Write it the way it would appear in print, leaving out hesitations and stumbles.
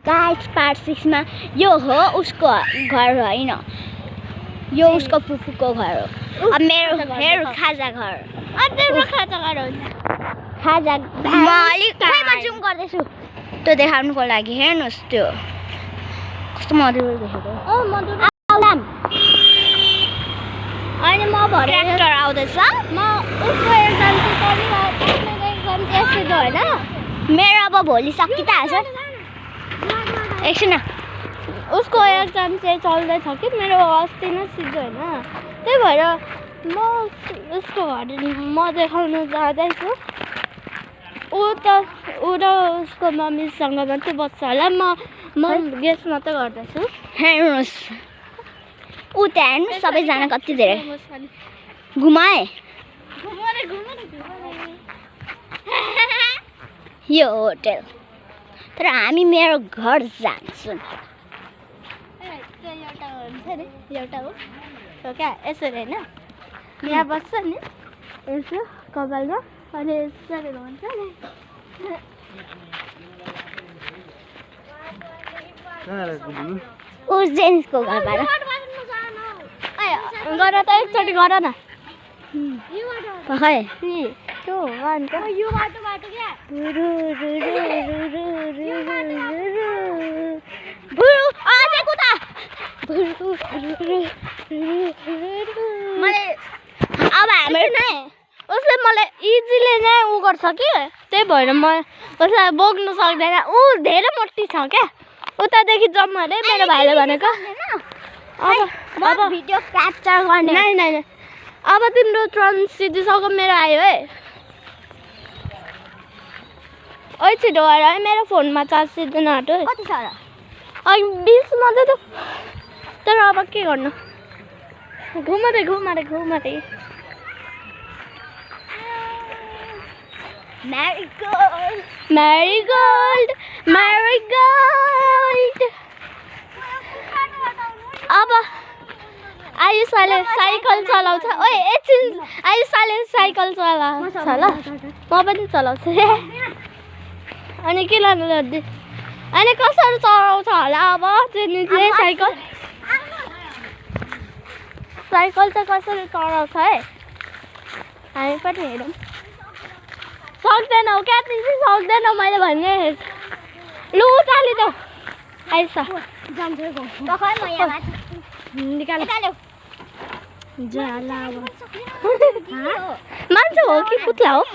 guys part 6 मा यो हो उसको घर हैन यो उसको फुफुको घर हो अब मेरो हेर खाजा घर अझै खाजा घर हुन्छ खाजा म जुम गर्दै छु त्यो देखाउनुको लागि हेर्नुस् त्यो कस्तो मधुर देखेको ओ मधुर आउलाम अनि म भरे ट्र्याक्टर आउँदैछ म उसको एक्जाम चाहिँ पढिरहेको मेरो एक्जाम चाहिँ सिधो होइन मेरो अब भोलि सकि त हाल्छ एकछिन उसको एक्जाम चाहिँ चल्दैछ कि मेरो अस्ति नै सिधो होइन त्यही भएर म उसको घर म देखाउन जाँदैछु ऊ र उसको मम्मीसँग मात्रै बस्छ होला म गेस मात्रै गर्दैछु हेर्नुहोस् ऊ त्यहाँ हेर्नुहोस् सबैजना कति धेरै घुमाए यो होटल तर हामी मेरो घर जान्छौँ एउटा हुन्छ नि एउटा हो क्या यसरी होइन यहाँ बस्छ नि यसो कपालमा अनि यसरी हुन्छ नि ऊ जेन्सको घरबाट गर त एकचोटि गर न खै त्यो हो अन्त यो बाटो क्या अझै कुता मैले अब हाम्रो नै उसले मलाई इजिली नै उ गर्छ कि त्यही भएर म उसलाई बोक्नु सक्दैन ऊ धेरै मोटी छ क्या उतादेखि जम्मा अरे मेरो भाइले भनेको अब भिडियो क्याप्चर गर्ने नै अब तिम्रो ट्रन सिधिसक्यो मेरो आयो है ओइ छिटो गर है मेरो फोनमा चार्ज सिद्धिन आँट्यो कति छ र 20 मात्रै त तर अब के गर्नु घुमारे Marigold अब आयुषले साइकल चलाउँछ ओइ एकछिन आयुषले साइकल चलाउँछ ल म पनि चलाउँछु अनि के लानु लड्दै अनि कसरी चलाउँछ होला अब चाहिँ साइकल चाहिँ कसरी चलाउँछ है हामी पनि हेरौँ सक्दैनौ क्या तिमी सक्दैनौ मैले भने लु चालिदेऊ आइस मान्छे हो कि पुत्ला हो